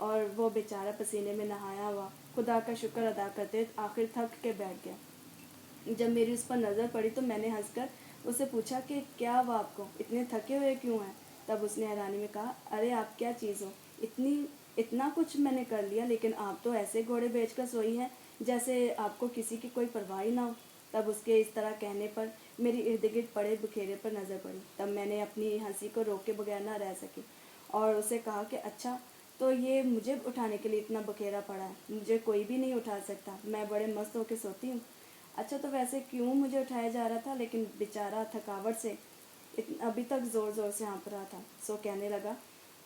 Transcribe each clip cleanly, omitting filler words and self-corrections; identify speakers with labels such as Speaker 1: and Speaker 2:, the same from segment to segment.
Speaker 1: اور وہ بیچارہ پسینے میں نہایا ہوا خدا کا شکر ادا کرتے آخر تھک کے بیٹھ گیا۔ جب میری اس پر نظر پڑی تو میں نے ہنس کر اسے پوچھا کہ کیا ہوا آپ کو، اتنے تھکے ہوئے کیوں ہیں؟ تب اس نے حیرانی میں کہا، ارے آپ کیا چیز ہو، اتنا کچھ میں نے کر لیا، لیکن آپ تو ایسے گھوڑے بیچ کر سوئی ہیں جیسے آپ کو کسی کی کوئی پرواہ نہ ہو۔ تب اس کے اس طرح کہنے پر میری ارد گرد پڑے بکھیرے پر نظر پڑی۔ تب میں نے اپنی ہنسی کو روکے بغیر نہ رہ سکی اور اسے کہا کہ اچھا تو یہ مجھے اٹھانے کے لیے اتنا بکھیرا پڑا ہے، مجھے کوئی بھی نہیں اٹھا سکتا، میں بڑے مست ہو کے سوتی ہوں۔ اچھا تو ویسے کیوں مجھے اٹھایا جا رہا تھا؟ لیکن بیچارہ تھکاوٹ سے ابھی تک زور زور سے ہانپ رہا تھا، سو کہنے لگا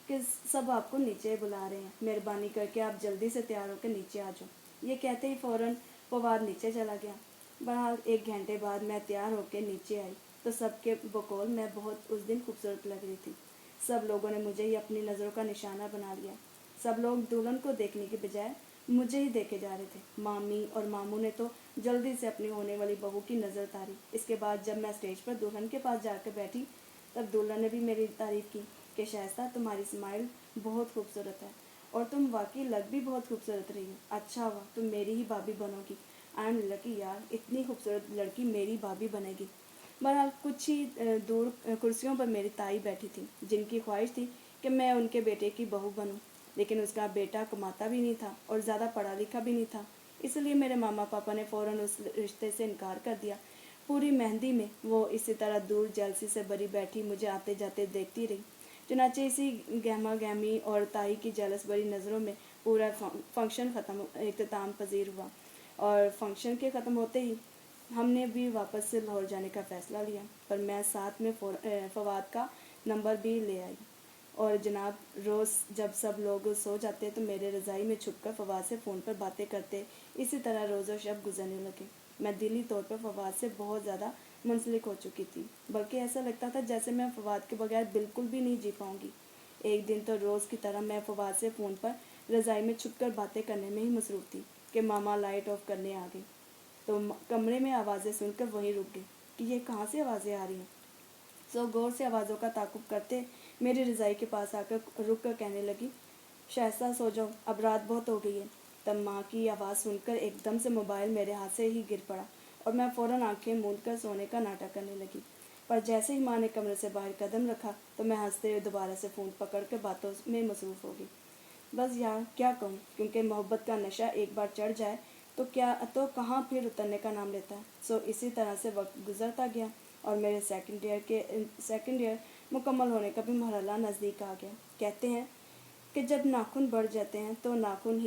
Speaker 1: کہ سب آپ کو نیچے بلا رہے ہیں، مہربانی کر کے آپ جلدی سے تیار ہو کے نیچے آ جاؤ۔ یہ کہتے ہی فوراً فواد نیچے چلا گیا۔ بہرحال 1 گھنٹے بعد میں تیار ہو کے نیچے آئی تو سب کے بقول میں بہت اس دن خوبصورت لگ رہی تھی۔ سب لوگوں نے مجھے ہی اپنی نظروں کا نشانہ بنا لیا۔ سب لوگ دلہن کو دیکھنے کے بجائے مجھے ہی دیکھے جا رہے تھے۔ مامی اور ماموں نے تو جلدی سے اپنی ہونے والی بہو کی نظر تاری۔ اس کے بعد جب میں اسٹیج پر دلہن کے پاس جا کے بیٹھی تب دلہن نے بھی میری تعریف کی کہ شائستہ تمہاری اسمائل بہت خوبصورت ہے اور تم واقعی لگ بھی بہت خوبصورت رہی ہو، اچھا ہوا تم میری ہی بھابھی بنو گی۔ آئی ایم لکی یار، اتنی خوبصورت لڑکی میری بھابھی بنے گی۔ بہرحال کچھ ہی دور کرسیوں پر میری تائی بیٹھی تھی جن کی خواہش تھی کہ میں ان کے بیٹے کی بہو بنوں، لیکن اس کا بیٹا کماتا بھی نہیں تھا اور زیادہ پڑھا لکھا بھی نہیں تھا، اس لیے میرے ماما پاپا نے فوراً اس رشتے سے انکار کر دیا۔ پوری مہندی میں وہ اسی طرح دور جیلسی سے بری بیٹھی مجھے آتے جاتے دیکھتی رہی۔ چنانچہ اسی گہما گہمی اور تائی کی جیلس بری نظروں میں پورا فنکشن اختتام پذیر ہوا، اور فنکشن کے ختم ہوتے ہی ہم نے بھی واپس سے لاہور جانے کا فیصلہ لیا، پر میں ساتھ میں فواد کا نمبر بھی لے آئی۔ اور جناب روز جب سب لوگ سو جاتے تو میرے رضائی میں چھپ کر فواد سے فون پر باتیں کرتے، اسی طرح روز و شب گزرنے لگے۔ میں دلی طور پر فواد سے بہت زیادہ منسلک ہو چکی تھی، بلکہ ایسا لگتا تھا جیسے میں فواد کے بغیر بالکل بھی نہیں جی پاؤں گی۔ ایک دن تو روز کی طرح میں فواد سے فون پر رضائی میں چھپ کر باتیں کرنے میں ہی مصروف تھی کہ ماما لائٹ آف کرنے آ گئی، تو کمرے میں آوازیں سن کر وہیں رک گئی کہ یہ کہاں سے آوازیں آ رہی ہیں۔ سو غور سے آوازوں کا تعاقب کرتے میری رضائی کے پاس آ کر رک کر کہنے لگی، شائستہ سو جاؤ، اب رات بہت ہو گئی ہے۔ تب ماں کی آواز سن کر ایک دم سے موبائل میرے ہاتھ سے ہی گر پڑا اور میں فوراً آنکھیں موند کر سونے کا ناٹک کرنے لگی، پر جیسے ہی ماں نے کمرے سے باہر قدم رکھا تو میں ہنستے ہوئے دوبارہ سے فون پکڑ کر باتوں میں مصروف ہو گئی۔ بس یار کیا کہوں، کیونکہ محبت کا نشہ ایک بار چڑھ جائے تو کہاں پھر اترنے کا نام لیتا ہے۔ سو اسی طرح سے وقت گزرتا گیا اور میرے سیکنڈ ایئر مکمل ہونے کا بھی مرحلہ نزدیک آ گیا۔ کہتے ہیں کہ جب ناخن بڑھ جاتے ہیں تو ناخن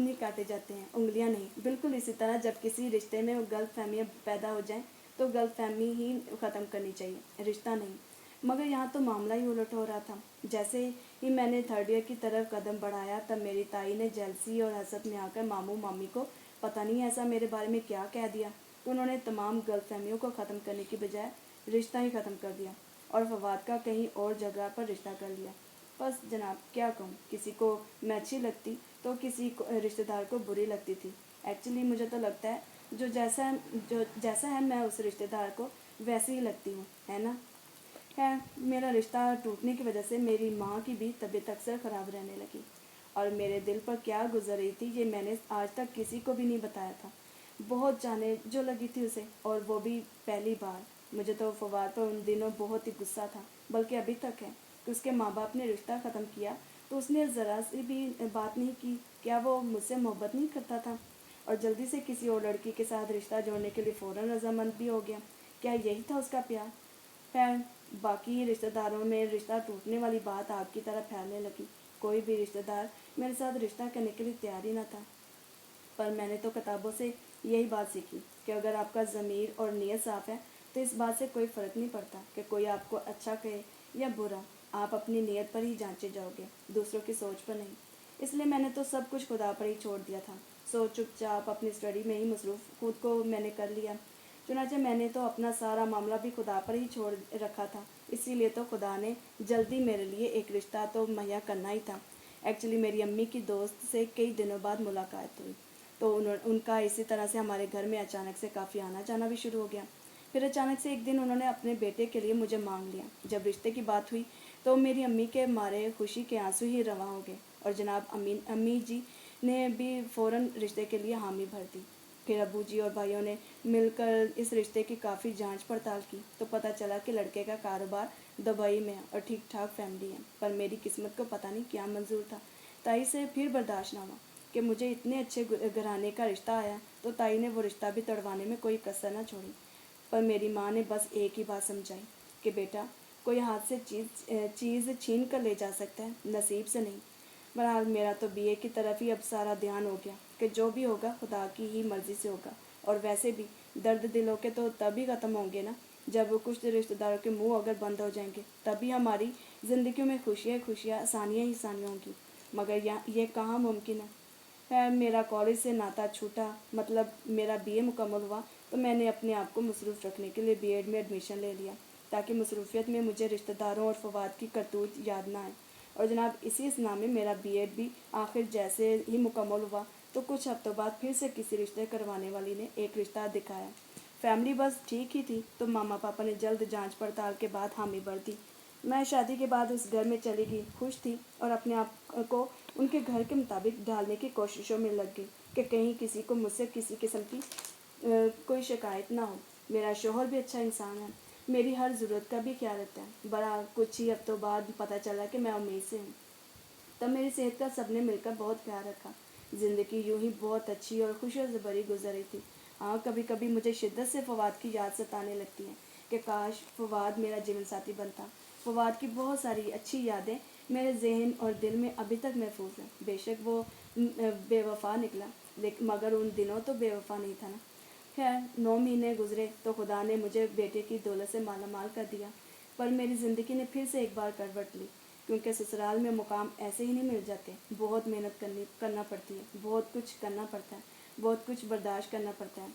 Speaker 1: ہی کاٹے جاتے ہیں، انگلیاں نہیں۔ بالکل اسی طرح جب کسی رشتے میں غلط فہمیاں پیدا ہو جائیں تو غلط فہمی ہی ختم کرنی چاہیے، رشتہ نہیں۔ مگر یہاں تو معاملہ ہی الٹ ہو رہا تھا۔ جیسے ہی میں نے 3rd ایئر کی طرف قدم بڑھایا تب میری تائی نے جیلسی اور حسد میں آ کر ماموں مامی کو پتہ نہیں ایسا میرے بارے میں کیا کہہ دیا کہ انہوں نے تمام غلط فہمیوں کو ختم کرنے کی بجائے رشتہ ہی ختم کر دیا اور فواد کا کہیں اور جگہ پر رشتہ کر لیا۔ بس جناب کیا کہوں، کسی کو میں اچھی لگتی تو کسی رشتہ دار کو بری لگتی تھی۔ ایکچولی مجھے تو لگتا ہے جو جیسا ہے میں اس رشتہ دار کو ویسے ہی لگتی ہوں، ہے نا۔ خیر میرا رشتہ ٹوٹنے کی وجہ سے میری ماں کی بھی طبیعت اکثر خراب رہنے لگی، اور میرے دل پر کیا گزر رہی تھی یہ میں نے آج تک کسی کو بھی نہیں بتایا تھا۔ بہت جانے جو لگی تھی اسے، اور وہ بھی پہلی بار۔ مجھے تو فواد پر ان دنوں بہت ہی غصہ تھا، بلکہ ابھی تک ہے، کہ اس کے ماں باپ نے رشتہ ختم کیا تو اس نے ذرا سی بھی بات نہیں کی، کیا وہ مجھ سے محبت نہیں کرتا تھا اور جلدی سے کسی اور لڑکی کے ساتھ رشتہ جوڑنے کے لیے فوراً رضامند بھی ہو گیا؟ کیا یہی تھا اس کا پیار؟ خیر باقی رشتہ داروں میں رشتہ ٹوٹنے والی بات آگ کی طرح پھیلنے لگی۔ کوئی بھی رشتہ دار میرے ساتھ رشتہ کرنے کے لیے تیار ہی نہ تھا، پر میں نے تو کتابوں سے یہی بات سیکھی کہ اگر آپ کا ضمیر اور نیت صاف ہے تو اس بات سے کوئی فرق نہیں پڑتا کہ کوئی آپ کو اچھا کہے یا برا، آپ اپنی نیت پر ہی جانچے جاؤ گے، دوسروں کی سوچ پر نہیں۔ اس لیے میں نے تو سب کچھ خدا پر ہی چھوڑ دیا تھا۔ سو چپ چاپ اپنی اسٹڈی میں ہی مصروف خود کو میں نے کر لیا۔ چنانچہ میں نے تو اپنا سارا معاملہ بھی خدا پر ہی چھوڑ رکھا تھا، اسی لیے تو خدا نے جلدی میرے لیے ایک رشتہ تو مہیا کرنا ہی تھا۔ ایکچولی میری امی کی دوست سے کئی دنوں بعد ملاقات ہوئی تو ان کا اسی طرح سے ہمارے گھر میں اچانک سے کافی آنا جانا بھی شروع ہو گیا۔ پھر اچانک سے ایک دن انہوں نے اپنے بیٹے کے لیے مجھے مانگ لیا۔ جب رشتے کی بات ہوئی تو میری امی کے مارے خوشی کے آنسو ہی رواں ہو گئے اور جناب امی جی نے بھی فوراً رشتے کے لیے حامی بھر دی۔ پھر ابو جی اور بھائیوں نے مل کر اس رشتے کی کافی جانچ پڑتال کی تو پتہ چلا کہ لڑکے کا کاروبار دبئی میں ہے اور ٹھیک ٹھاک فیملی ہے، پر میری قسمت کو پتہ نہیں کیا منظور تھا۔ تائی سے پھر برداشت نہ ہوا کہ مجھے اتنے اچھے گھرانے کا رشتہ آیا، تو تائی نے وہ رشتہ بھی توڑوانے میں کوئی کسر نہ چھوڑی۔ پر میری ماں نے بس ایک ہی بات سمجھائی کہ بیٹا، کوئی ہاتھ سے چیز چھین کر لے جا سکتا ہے، نصیب سے نہیں۔ بہرحال میرا تو بی اے کی طرف ہی اب سارا دھیان ہو گیا کہ جو بھی ہوگا خدا کی ہی مرضی سے ہوگا، اور ویسے بھی درد دلوں کے تو تب ہی ختم ہوں گے نا جب کچھ رشتہ داروں کے منہ اگر بند ہو جائیں گے، تبھی ہماری زندگیوں میں خوشیاں آسانیاں ہی آسانیاں ہوں گی، مگر یہ کہاں ممکن ہے۔ خیر، میرا کالج سے ناتا چھوٹا، مطلب میرا بی اے مکمل ہوا تو میں نے اپنے آپ کو مصروف رکھنے کے لیے بی ایڈ میں ایڈمیشن لے لیا تاکہ مصروفیت میں مجھے رشتہ داروں اور فواد کی کرتوت یاد نہ آئے۔ اور جناب اسی اسنا میں میرا بی ایڈ بھی آخر جیسے ہی مکمل ہوا تو کچھ ہفتوں بعد پھر سے کسی رشتے کروانے والی نے ایک رشتہ دکھایا۔ فیملی بس ٹھیک ہی تھی تو ماما پاپا نے جلد جانچ پڑتال کے بعد حامی بھر دی۔ میں شادی کے بعد اس گھر میں چلی گئی، خوش تھی اور اپنے آپ کو ان کے گھر کے مطابق ڈھالنے کی کوششوں میں لگ گئی کہ کہیں کسی کو مجھ سے کسی قسم کی کوئی شکایت نہ ہو۔ میرا شوہر بھی اچھا انسان ہے، میری ہر ضرورت کا بھی خیال رکھتا ہے۔ بڑا کچھ ہی ہفتوں بعد پتہ چلا کہ میں امید سے ہوں۔ تب میری صحت کا سب نے مل کر بہت خیال رکھا۔ زندگی یوں ہی بہت اچھی اور خوشیوں سے بھری گزر رہی تھی۔ ہاں، کبھی کبھی مجھے شدت سے فواد کی یاد ستانے لگتی ہے کہ کاش فواد میرا جیون ساتھی بنتا۔ فواد کی بہت ساری اچھی یادیں میرے ذہن اور دل میں ابھی تک محفوظ ہیں۔ بے شک وہ بے وفا نکلا، مگر ان دنوں تو بے وفا نہیں تھا نا۔ خیر، 9 مہینے گزرے تو خدا نے مجھے بیٹے کی دولت سے مالا مال کر دیا، پر میری زندگی نے پھر سے ایک بار کروٹ لی، کیونکہ سسرال میں مقام ایسے ہی نہیں مل جاتے، بہت محنت کرنا پڑتی ہے، بہت کچھ کرنا پڑتا ہے، بہت کچھ برداشت کرنا پڑتا ہے۔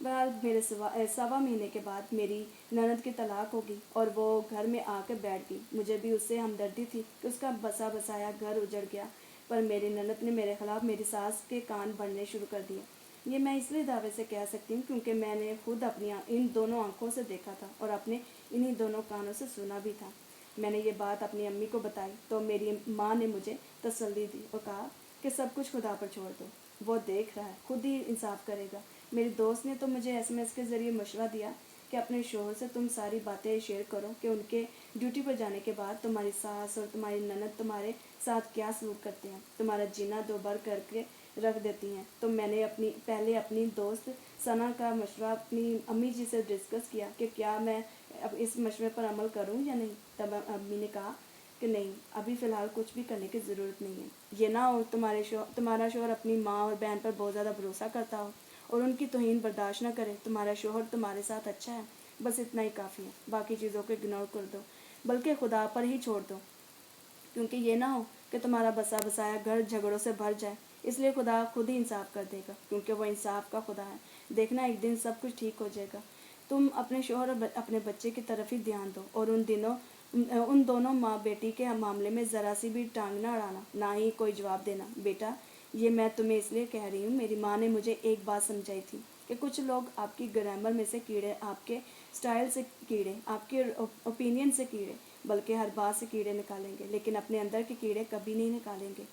Speaker 1: بہرحال میرے 1.25 مہینے کے بعد میری نند کی طلاق ہو گئی اور وہ گھر میں آ کر بیٹھ گئی۔ مجھے بھی اس سے ہمدردی تھی کہ اس کا بسا بسایا گھر اجڑ گیا، پر میری نند نے میرے خلاف میری ساس کے کان بھرنے شروع کر دیے۔ یہ میں اس لیے دعوے سے کہہ سکتی ہوں کیونکہ میں نے خود اپنی ان دونوں آنکھوں سے دیکھا تھا اور اپنے انہی دونوں کانوں سے سنا بھی تھا۔ میں نے یہ بات اپنی امی کو بتائی تو میری ماں نے مجھے تسلی دی اور کہا کہ سب کچھ خدا پر چھوڑ دو، وہ دیکھ رہا ہے، خود ہی انصاف کرے گا۔ میری دوست نے تو مجھے SMS کے ذریعے مشورہ دیا کہ اپنے شوہر سے تم ساری باتیں شیئر کرو کہ ان کے ڈیوٹی پر جانے کے بعد تمہاری ساس اور تمہاری نند تمہارے ساتھ کیا سلوک کرتے ہیں، تمہارا جینا دوبر کر کے رکھ دیتی ہیں۔ تو میں نے پہلے اپنی دوست ثنا کا مشورہ اپنی امی جی سے ڈسکس کیا کہ کیا میں اب اس مشورے پر عمل کروں یا نہیں۔ تب امی نے کہا کہ نہیں، ابھی فی الحال کچھ بھی کرنے کی ضرورت نہیں ہے۔ یہ نہ ہو تمہارا شوہر اپنی ماں اور بہن پر بہت زیادہ بھروسہ کرتا ہو اور ان کی توہین برداشت نہ کرے۔ تمہارا شوہر تمہارے ساتھ اچھا ہے، بس اتنا ہی کافی ہے، باقی چیزوں کو اگنور کر دو، بلکہ خدا پر ہی چھوڑ دو، کیونکہ یہ نہ ہو کہ تمہارا بسا بسایا گھر جھگڑوں سے بھر جائے۔ اس لیے خدا خود ہی انصاف کر دے گا، کیونکہ وہ انصاف کا خدا ہے۔ دیکھنا ایک دن سب کچھ ٹھیک ہو جائے گا۔ تم اپنے شوہر اور اپنے بچے کی طرف ہی دھیان دو اور ان دونوں ماں بیٹی کے معاملے میں ذرا سی بھی ٹانگ نہ اڑانا، نہ ہی کوئی جواب دینا۔ بیٹا، یہ میں تمہیں اس لیے کہہ رہی ہوں، میری ماں نے مجھے ایک بات سمجھائی تھی کہ کچھ لوگ آپ کی گرامر میں سے کیڑے، آپ کے سٹائل سے کیڑے، آپ کے اوپینین سے کیڑے، بلکہ ہر بات سے کیڑے نکالیں گے، لیکن اپنے اندر کے کیڑے کبھی نہیں نکالیں گے۔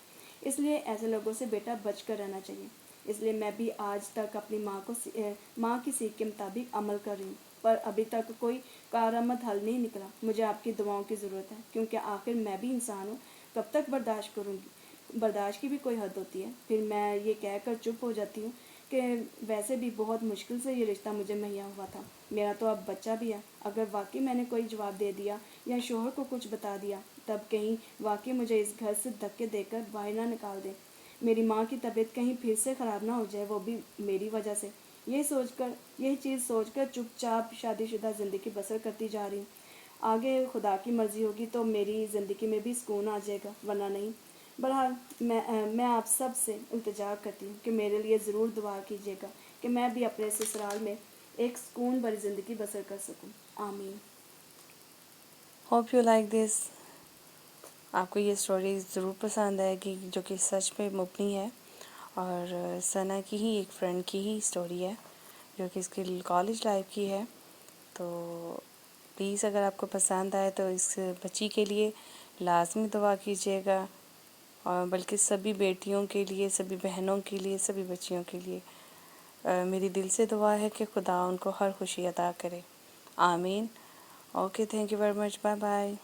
Speaker 1: اس لیے ایسے لوگوں سے بیٹا بچ کر رہنا چاہیے۔ اس لیے میں بھی آج تک اپنی ماں کی سیکھ کے مطابق عمل کر رہی ہوں، پر ابھی تک کوئی کارآمد حل نہیں نکلا۔ مجھے آپ کی دعاؤں کی ضرورت ہے، کیونکہ آخر میں بھی انسان ہوں، کب تک برداشت کروں گی؟ برداشت کی بھی کوئی حد ہوتی ہے۔ پھر میں یہ کہہ کر چپ ہو جاتی ہوں کہ ویسے بھی بہت مشکل سے یہ رشتہ مجھے مہیا ہوا تھا، میرا تو اب بچہ بھی ہے۔ اگر واقعی میں نے کوئی جواب دے دیا یا شوہر کو کچھ بتا دیا، تب کہیں واقعی مجھے اس گھر سے دھکے دے کر باہر نہ نکال دے، میری ماں کی طبیعت کہیں پھر سے خراب نہ ہو جائے، وہ بھی میری وجہ سے۔ یہی چیز سوچ کر چپ چاپ شادی شدہ زندگی بسر کرتی جا رہی ہوں۔ آگے خدا کی مرضی ہوگی تو میری زندگی میں بھی سکون آ جائے گا، ورنہ نہیں۔ بہرحال میں آپ سب سے التجا کرتی ہوں کہ میرے لیے ضرور دعا کیجیے گا کہ میں بھی اپنے سسرال میں ایک سکون بھری زندگی بسر کر سکوں۔ آمین۔
Speaker 2: Hope you like this. آپ کو یہ اسٹوری ضرور پسند آئے گی، جو کہ سچ پہ مبنی ہے اور ثنا کی ہی ایک فرینڈ کی ہی اسٹوری ہے جو کہ اس کی کالج لائف کی ہے۔ تو پلیز اگر آپ کو پسند آئے تو اس بچی کے لیے لازمی دعا کیجیے گا، اور بلکہ سبھی بیٹیوں کے لیے، سبھی بہنوں کے لیے، سبھی بچیوں کے لیے میری دل سے دعا ہے کہ خدا ان کو ہر خوشی عطا کرے، آمین۔ Okay, thank you very much, bye bye.